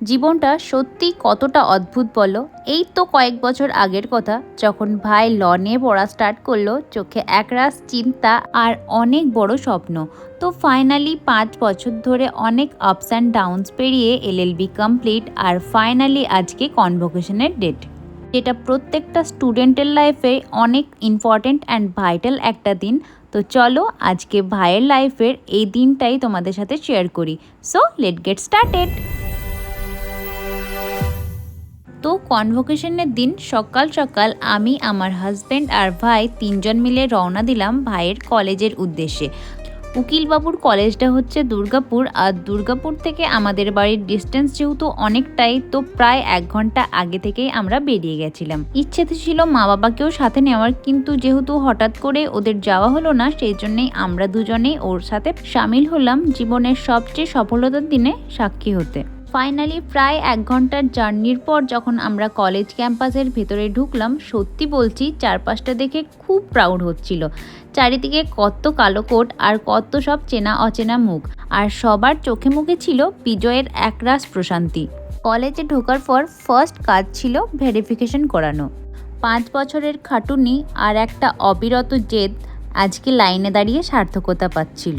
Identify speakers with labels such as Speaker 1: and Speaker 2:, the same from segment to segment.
Speaker 1: জীবনটা সত্যি কতটা অদ্ভুত বলো। এই তো কয়েক বছর আগের কথা, যখন ভাই ল নিয়ে পড়া স্টার্ট করলো, চোখে একরাশ চিন্তা আর অনেক বড় স্বপ্ন। তো ফাইনালি 5 বছর ধরে অনেক আপস অ্যান্ড ডাউনস পেরিয়ে এলএলবি কমপ্লিট, আর ফাইনালি আজকে কনভোকেশনের ডেট, যেটা প্রত্যেকটা স্টুডেন্টের লাইফে অনেক ইম্পর্ট্যান্ট অ্যান্ড ভাইটাল একটা দিন। তো চলো আজকে ভাইয়ের লাইফের এই দিনটাই তোমাদের সাথে শেয়ার করি। So late get started. তো কনভোকেশনের দিন সকাল সকাল আমি, আমার হাজব্যান্ড আর ভাই তিনজন মিলে রওনা দিলাম ভাইয়ের কলেজের উদ্দেশ্যে। উকিলবাবুর কলেজটা হচ্ছে দুর্গাপুর, আর দুর্গাপুর থেকে আমাদের বাড়ির ডিস্টেন্স যেহেতু অনেকটাই, তো প্রায় 1 ঘন্টা আগে থেকেই আমরা বেরিয়ে গেছিলাম। ইচ্ছে ছিল মা বাবাকেও সাথে নেওয়ার, কিন্তু যেহেতু হঠাৎ করে ওদের যাওয়া হলো না, সেই জন্যেই আমরা দুজনেই ওর সাথে সামিল হলাম জীবনের সবচেয়ে সফলতার দিনে সাক্ষী হতে। ফাইনালি প্রায় 1 ঘন্টার জার্নির পর যখন আমরা কলেজ ক্যাম্পাসের ভেতরে ঢুকলাম, সত্যি বলছি চারপাশটা দেখে খুব প্রাউড হচ্ছিল। চারিদিকে কত কালো কোট আর কত সব চেনা অচেনা মুখ, আর সবার চোখে মুখে ছিল বিজয়ের একরাশ প্রশান্তি। কলেজে ঢোকার পর ফার্স্ট কাজ ছিল ভেরিফিকেশন করানো। 5 বছরের খাটুনি আর একটা অবিরত জেদ আজকে লাইনে দাঁড়িয়ে সার্থকতা পাচ্ছিল।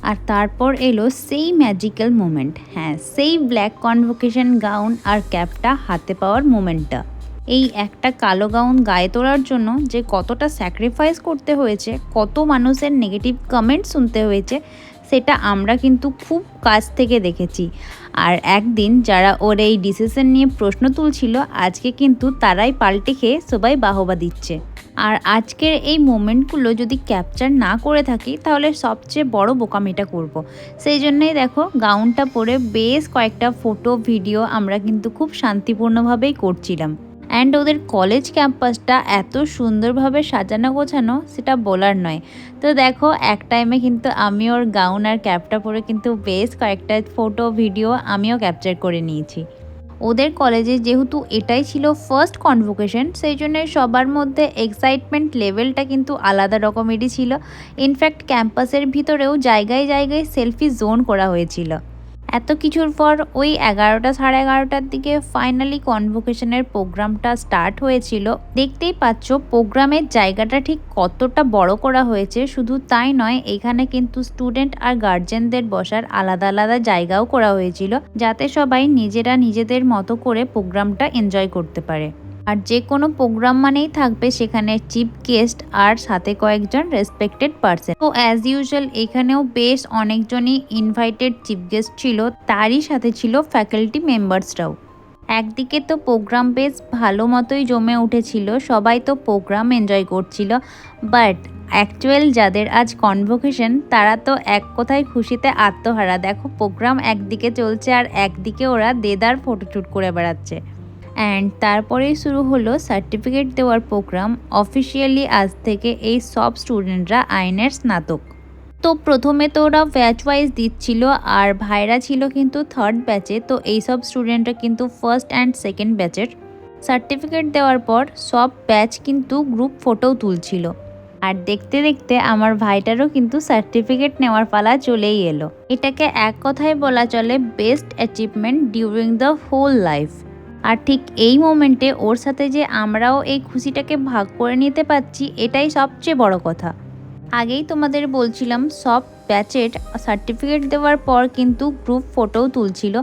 Speaker 1: আর তারপর এলো সেই ম্যাজিক্যাল মোমেন্ট, হ্যাঁ, সেই ব্ল্যাক কনভোকেশন গাউন আর ক্যাপটা হাতে পাওয়ার মোমেন্টটা। এই একটা কালো গাউন গায়ে তোলার জন্য যে কতটা স্যাক্রিফাইস করতে হয়েছে, কত মানুষের নেগেটিভ কমেন্ট শুনতে হয়েছে, সেটা আমরা কিন্তু খুব কাছ থেকে দেখেছি। আর একদিন যারা ওর এই ডিসিশন নিয়ে প্রশ্ন তুলছিল, আজকে কিন্তু তারাই পাল্টে খেয়ে সবাই বাহবা দিচ্ছে। আর আজকের এই মোমেন্টগুলো যদি ক্যাপচার না করে থাকি, তাহলে সবচেয়ে বড় বোকামিটা করব। সেই জন্যই দেখো গাউনটা পরে বেশ কয়েকটা ফটো ভিডিও আমরা কিন্তু খুব শান্তিপূর্ণভাবেই করছিলাম। অ্যান্ড ওদের কলেজ ক্যাম্পাসটা এত সুন্দরভাবে সাজানো গোছানো, সেটা বলার নয়। তো দেখো এক টাইমে কিন্তু আমি ওর গাউন আর ক্যাপটা পরে কিন্তু বেশ কয়েকটা ফটো ভিডিও আমিও ক্যাপচার করে নিয়েছি। ওদের কলেজে যেহেতু এটাই ছিল ফার্স্ট কনভোকেশন, সেই জন্য সবার মধ্যে এক্সাইটমেন্ট লেভেলটা কিন্তু আলাদা রকমেরই ছিল। ইনফ্যাক্ট ক্যাম্পাসের ভিতরেও জায়গায় জায়গায় সেলফি জোন করা হয়েছিল। এত কিছুর পর ওই 11টা সাড়ে 11টার দিকে ফাইনালি কনভোকেশনের প্রোগ্রামটা স্টার্ট হয়েছিল। দেখতেই পাচ্ছ প্রোগ্রামের জায়গাটা ঠিক কতটা বড় করা হয়েছে। শুধু তাই নয়, এখানে কিন্তু স্টুডেন্ট আর গার্জেনদের বসার আলাদা আলাদা জায়গাও করা হয়েছিল, যাতে সবাই নিজেরা নিজেদের মতো করে প্রোগ্রামটা এনজয় করতে পারে। আর যে কোনো প্রোগ্রাম মানেই থাকবে সেখানে চিফ গেস্ট আর সাথে কয়েকজন রেসপেক্টেড পার্সন। তো অ্যাজ ইউজুয়াল এখানেও বেশ অনেকজনই ইনভাইটেড চিফ গেস্ট ছিল, তারই সাথে ছিল ফ্যাকাল্টি মেম্বার্সরাও। একদিকে তো প্রোগ্রাম বেশ ভালো মতোই জমে উঠেছিল, সবাই তো প্রোগ্রাম এনজয় করছিল, বাট অ্যাকচুয়াল যাদের আজ কনভোকেশন, তারা তো এক কথায় খুশিতে আত্মহারা। দেখো প্রোগ্রাম একদিকে চলছে আর একদিকে ওরা দেদার ফটোশ্যুট করে বেড়াচ্ছে। অ্যান্ড তারপরেই শুরু হলো সার্টিফিকেট দেওয়ার প্রোগ্রাম। অফিসিয়ালি আজ থেকে এই সব স্টুডেন্টরা আইনের স্নাতক। তো প্রথমে তো ওরা ব্যাচ ওয়াইজ দিচ্ছিল, আর ভাইরা ছিল কিন্তু থার্ড ব্যাচে। তো এইসব স্টুডেন্টরা কিন্তু ফার্স্ট অ্যান্ড সেকেন্ড ব্যাচের। সার্টিফিকেট দেওয়ার পর সব ব্যাচ কিন্তু গ্রুপ ফটোও তুলছিল। আর দেখতে দেখতে আমার ভাইটারও কিন্তু সার্টিফিকেট নেওয়ার পালা চলেই এলো। এটাকে এক কথায় বলা চলে best achievement during the whole life. আর ঠিক এই মোমেন্টে ওর সাথে যে আমরাও এই খুশিটাকে ভাগ করে নিতে পারছি, এটাই সবচেয়ে বড় কথা। আগেই তোমাদের বলছিলাম সব ব্যাচের সার্টিফিকেট দেওয়ার পর কিন্তু গ্রুপ ফটোও তুলছিল,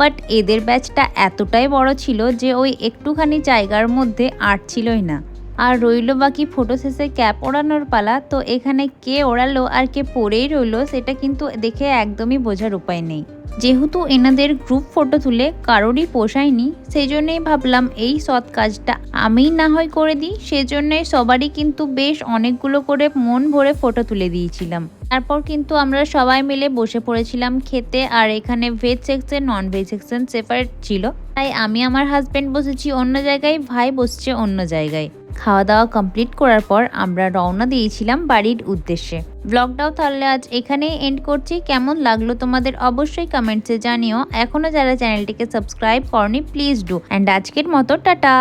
Speaker 1: বাট এদের ব্যাচটা এতটাই বড় ছিল যে ওই একটুখানি জায়গার মধ্যে আটছিলই না। আর রইল বাকি ফটো শেষে ক্যাপ ওড়ানোর পালা। তো এখানে কে ওড়ালো আর কে পরেই রইলো, সেটা কিন্তু দেখে একদমই বোঝার উপায় নেই। যেহেতু এনাদের গ্রুপ ফটো তুলে কারোরই পোষায়নি, সেই জন্যই ভাবলাম এই সৎ কাজটা আমিই না হয় করে দিই। সেজন্যই সবারই কিন্তু বেশ অনেকগুলো করে মন ভরে ফটো তুলে দিয়েছিলাম। তারপর কিন্তু আমরা সবাই মিলে বসে পড়েছিলাম খেতে। আর এখানে veg section, non veg section separate ছিল, তাই আমি আমার হাজব্যান্ড বসেছি অন্য জায়গায়, ভাই বসছে অন্য জায়গায়। খাওয়া দাওয়া কমপ্লিট করার পর আমরা রওনা দিয়েছিলাম বাড়ির উদ্দেশ্যে। ব্লগটাও তাহলে আজ এখানেই এন্ড করছি। কেমন লাগলো তোমাদের অবশ্যই কমেন্টসে জানিও। এখনও যারা চ্যানেলটিকে সাবস্ক্রাইব করনি, প্লিজ ডু। অ্যান্ড আজকের মতো টাটা।